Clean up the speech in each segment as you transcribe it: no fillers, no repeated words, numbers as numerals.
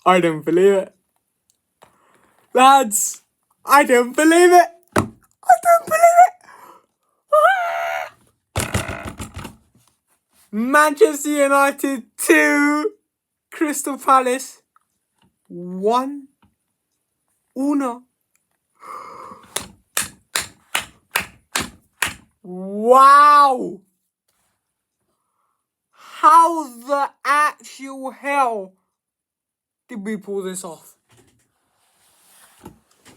I don't believe it. Lads, I don't believe it. I don't believe it. Manchester United 2, Crystal Palace 1. Wow! How the actual hell did we pull this off?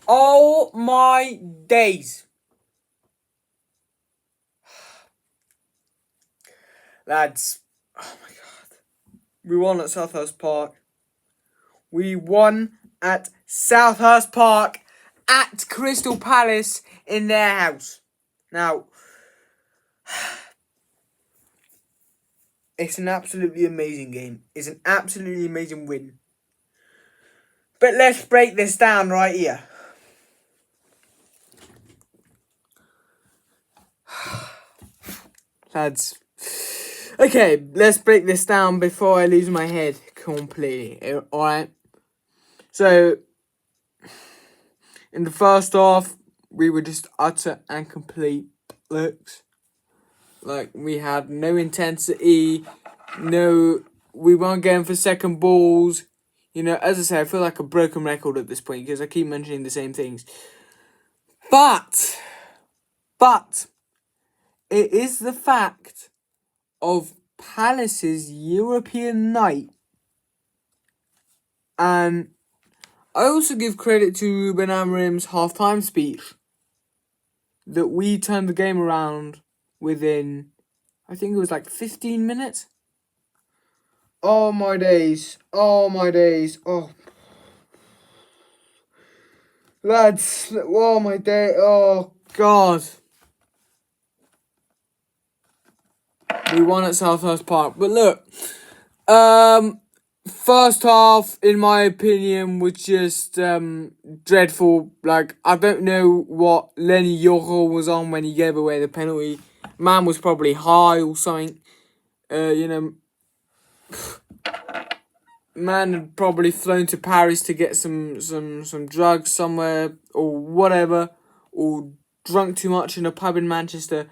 Oh my days. Lads, oh my god. We won at Selhurst Park. We won at Selhurst Park at Crystal Palace in their house. Now, it's an absolutely amazing game. It's an absolutely amazing win. But let's break this down right here. Lads. Okay, let's break this down before I lose my head completely. Alright? So, in the first half, we were just utter and complete blokes. Like, we had no intensity, we weren't going for second balls. You know, as I say, I feel like a broken record at this point because I keep mentioning the same things. But, it is the fact of Palace's European night. And I also give credit to Ruben Amorim's halftime speech that we turned the game around within, I think it was like 15 minutes. Oh my days. Oh my days. Oh. Lads. Oh my day. Oh God. We won at Selhurst Park. But look. First half, in my opinion, was just dreadful. Like, I don't know what Lenny Yoro was on when he gave away the penalty. Man was probably high or something. Man had probably flown to Paris to get some drugs somewhere or whatever, or drunk too much in a pub in Manchester.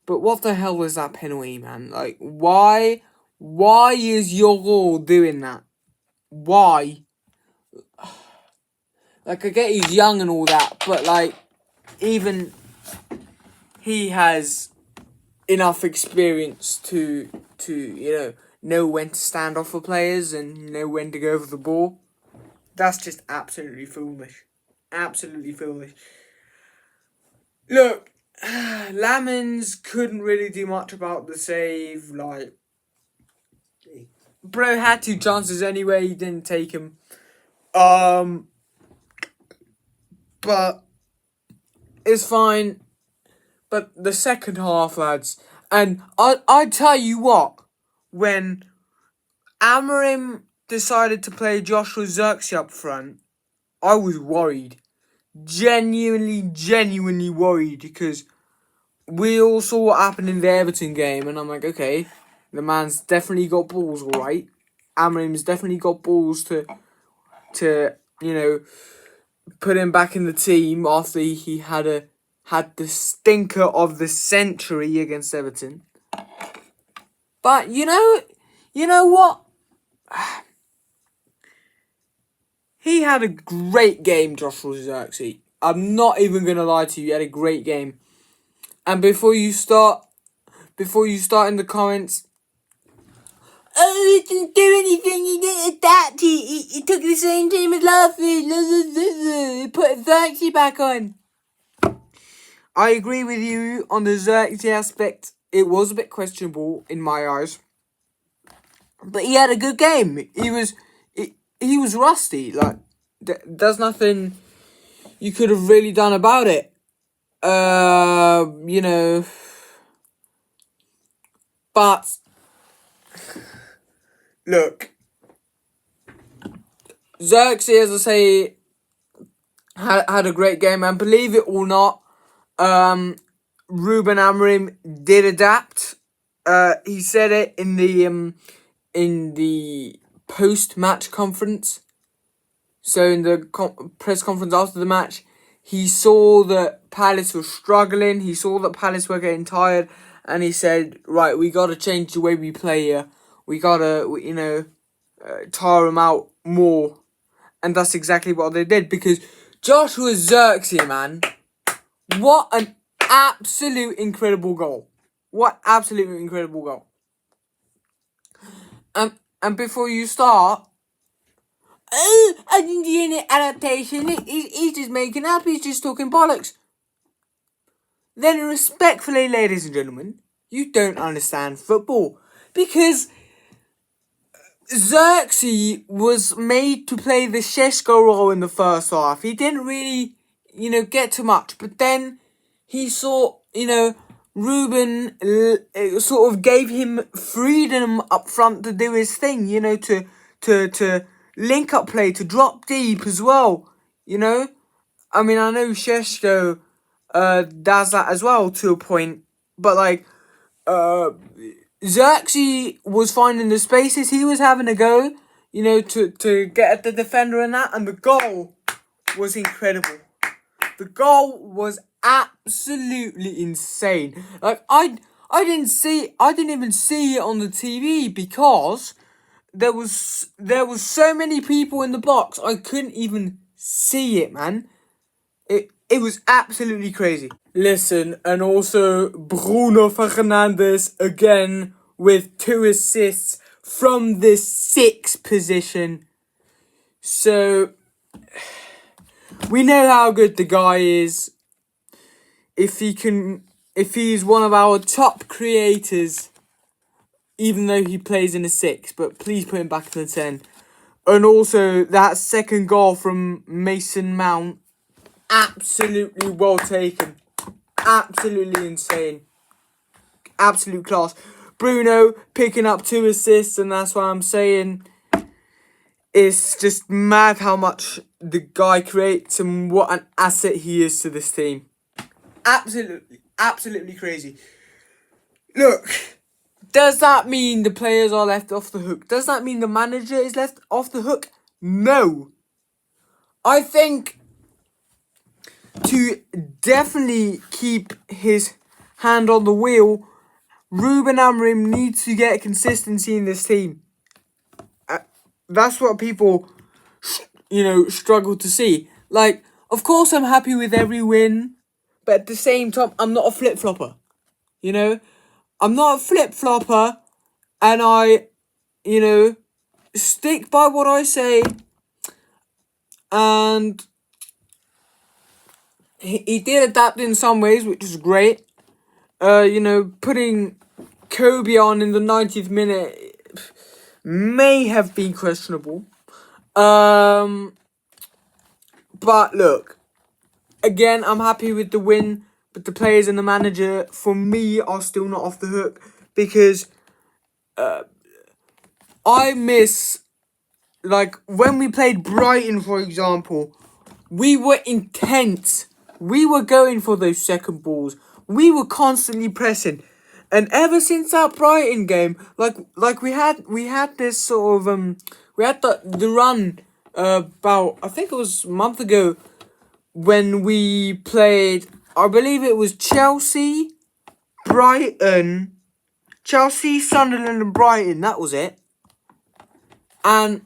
But what the hell was that penalty, man? Like, why is Yoro doing that? Why? Like, I get he's young and all that, but like, even he has enough experience to know when to stand off for players and know when to go for the ball. That's just absolutely foolish. Absolutely foolish. Look, Lamens couldn't really do much about the save. Like, bro had 2 chances anyway. He didn't take him. But it's fine. But the second half, lads, and I tell you what, when Amorim decided to play Joshua Zirkzee up front, I was worried. Genuinely worried, because we all saw what happened in the Everton game, and I'm like, okay, the man's definitely got balls, alright. Amorim's definitely got balls to put him back in the team after he had the stinker of the century against Everton. But you know what? He had a great game, Joshua Zirkzee. I'm not even gonna lie to you. He had a great game. And before you start in the comments, oh, he didn't do anything. He didn't adapt. He took the same team as last week. He put Zirkzee back on. I agree with you on the Zirkzee aspect. It was a bit questionable in my eyes, but he had a good game. He was rusty. Like, there's nothing you could have really done about it. But look, Zirkzee, as I say, had a great game, and believe it or not, Ruben Amorim did adapt. He said it in the post-match conference So in the press conference after the match, he saw that Palace were struggling. He saw that Palace were getting tired, and he said, "Right, we got to change the way we play here. We got to, tire them out more." And that's exactly what they did, because Joshua Zirkzee, man, what an absolute incredible goal. What absolutely incredible goal. And before you start, oh, I didn't do any adaptation. He's just making up. He's just talking bollocks. Then respectfully, ladies and gentlemen, you don't understand football. Because Xerxes was made to play the Šeško role in the first half. He didn't really, get too much. But then he saw, Ruben sort of gave him freedom up front to do his thing, to link up play, to drop deep as well, I mean, I know Šeško does that as well to a point, but Xerxes was finding the spaces. He was having a go, to get at the defender and that, and the goal was incredible. The goal was absolutely insane. I didn't even see it on the TV because there was so many people in the box. I couldn't even see it, man. It was absolutely crazy. Listen, and also Bruno Fernandes again with 2 assists from the 6th position. So we know how good the guy is. If he's one of our top creators, even though he plays in a 6, but please put him back in the 10. And also that second goal from Mason Mount, absolutely well taken. Absolutely insane. Absolute class. Bruno picking up 2 assists, and that's why I'm saying it's just mad how much the guy creates and what an asset he is to this team. Absolutely crazy. Look, does that mean the players are left off the hook? Does that mean the manager is left off the hook? No. I think to definitely keep his hand on the wheel, Ruben Amorim needs to get consistency in this team. That's what people, struggle to see. Of course I'm happy with every win, but at the same time, I'm not a flip-flopper. I'm not a flip-flopper, and I, stick by what I say. And he did adapt in some ways, which is great. Putting Kobe on in the 90th minute may have been questionable. But look, again, I'm happy with the win, but the players and the manager, for me, are still not off the hook, because I miss, when we played Brighton, for example, we were intense. We were going for those second balls. We were constantly pressing. And ever since that Brighton game, we had this sort of we had the run about, I think it was a month ago, when we played, I believe it was Chelsea, Sunderland and Brighton, that was it. And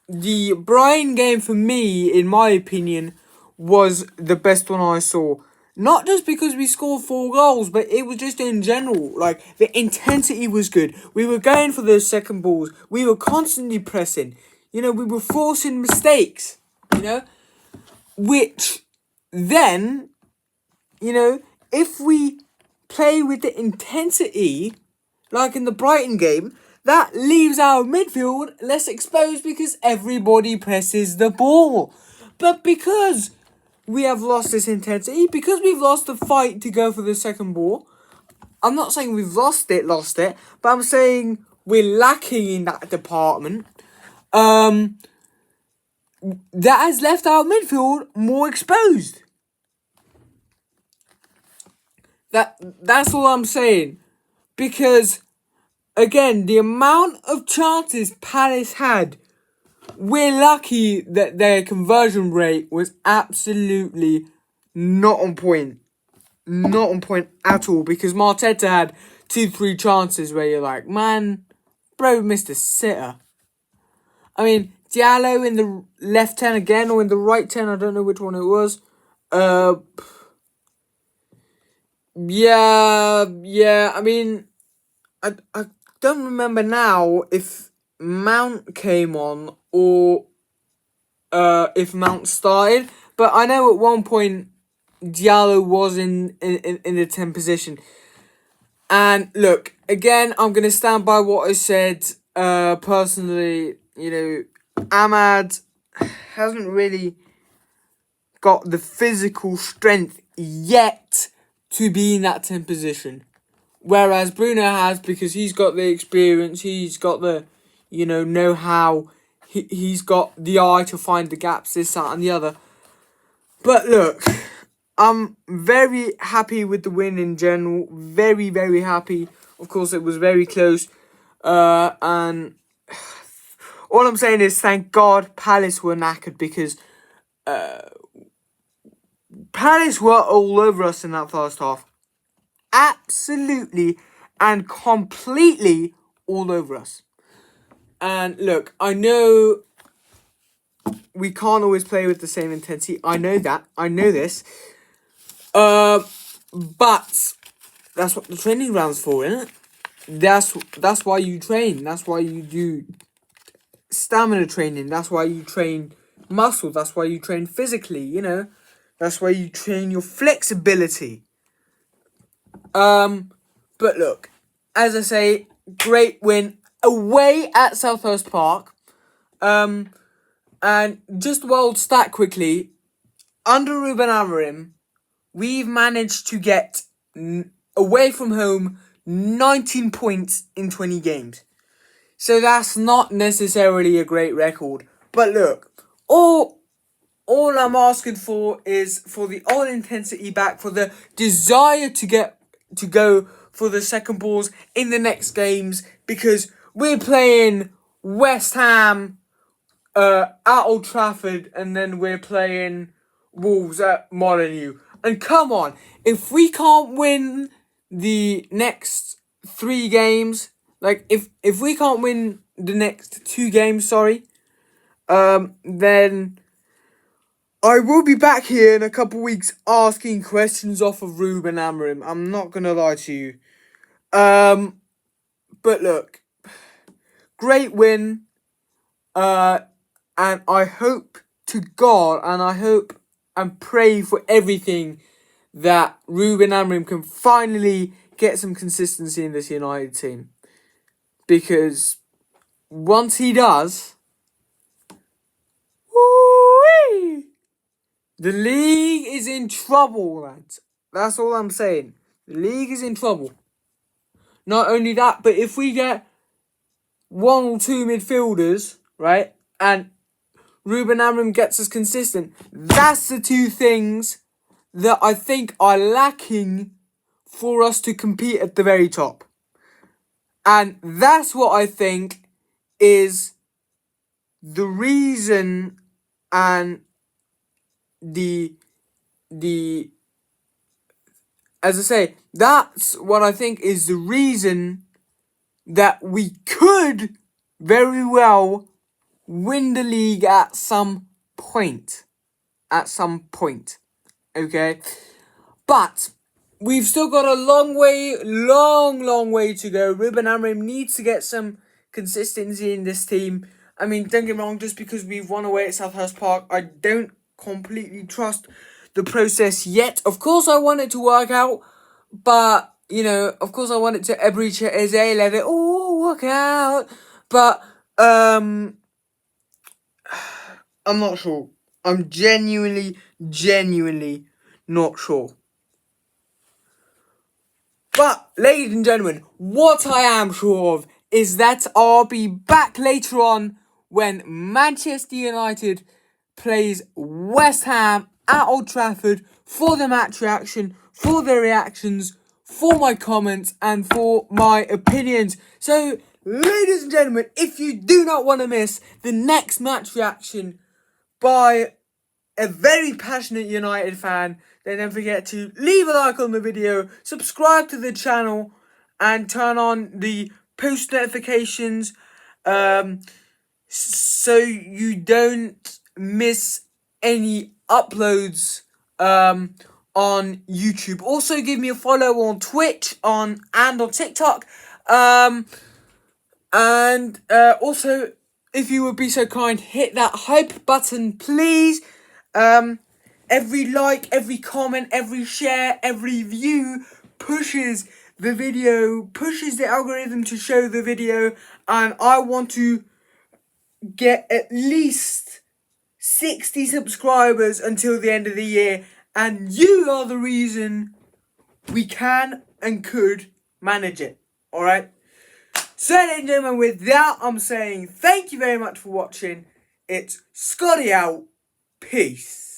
the Brighton game, for me, in my opinion, was the best one I saw. Not just because we scored 4 goals, but it was just in general. The intensity was good. We were going for those second balls. We were constantly pressing. We were forcing mistakes. Which then, if we play with the intensity, like in the Brighton game, that leaves our midfield less exposed because everybody presses the ball. But because we have lost this intensity, because we've lost the fight to go for the second ball, I'm not saying we've lost it, but I'm saying we're lacking in that department. That has left our midfield more exposed. That's all I'm saying. Because, again, the amount of chances Palace had we're lucky that their conversion rate was absolutely not on point. Not on point at all, because Marteta had 2-3 chances where you're like, man, bro missed a sitter. I mean, Diallo in the left 10 again, or in the right 10, I don't know which one it was. Yeah, I mean, I don't remember now if Mount came on or if Mount started, but I know at one point Diallo was in the 10 position. And look, again, I'm going to stand by what I said. Personally, you know, Ahmad hasn't really got the physical strength yet to be in that 10 position. Whereas Bruno has, because he's got the experience, he's got the, know-how, he's got the eye to find the gaps, this, that and the other. But look, I'm very happy with the win in general. Very, very happy. Of course, it was very close. And all I'm saying is thank God Palace were knackered, because Palace were all over us in that first half. Absolutely and completely all over us. And look, I know we can't always play with the same intensity. I know that. I know this. But that's what the training ground's for, isn't it? That's why you train. That's why you do stamina training. That's why you train muscle. That's why you train physically, you know. That's why you train your flexibility. But look, as I say, great win away at Selhurst Park. And just world stat quickly, under Ruben Amorim, we've managed to get away from home 19 points in 20 games. So that's not necessarily a great record. But look, all I'm asking for is for the old intensity back, for the desire to go for the second balls in the next games, because we're playing West Ham at Old Trafford, and then we're playing Wolves at Molineux. And come on, if we can't win the next 3 games, like if we can't win the next 2 games, then I will be back here in a couple weeks asking questions off of Ruben Amorim. I'm not gonna lie to you. But look, great win. And I hope to God, and I hope and pray for everything that Ruben Amorim can finally get some consistency in this United team. Because once he does, woo-wee, the league is in trouble, lads. That's all I'm saying. The league is in trouble. Not only that, but if we get 1 or 2 midfielders, right, and Ruben Amorim gets us consistent, that's the 2 things that I think are lacking for us to compete at the very top. And that's what I think is the reason, and the as I say, that's what I think is the reason that we could very well win the league at some point. Okay? But we've still got a long way to go. Ruben Amorim needs to get some consistency in this team. I mean, don't get me wrong, just because we've won away at Selhurst Park, I don't completely trust the process yet. Of course, I want it to work out, but, of course, I want it to Ebrice Eze, let it all work out. But, I'm not sure. I'm genuinely not sure. But, ladies and gentlemen, what I am sure of is that I'll be back later on when Manchester United plays West Ham at Old Trafford for the match reaction, for the reactions, for my comments, and for my opinions. So, ladies and gentlemen, if you do not want to miss the next match reaction by a very passionate United fan, then don't forget to leave a like on the video, subscribe to the channel, and turn on the post notifications so you don't miss any uploads on YouTube. Also, give me a follow on Twitch and on TikTok. And also, if you would be so kind, hit that hype button, please. Every like, every comment, every share, every view pushes the video, pushes the algorithm to show the video, and I want to get at least 60 subscribers until the end of the year, and you are the reason we can and could manage it. Alright? So, ladies and gentlemen, with that, I'm saying thank you very much for watching. It's Scotty out. Peace.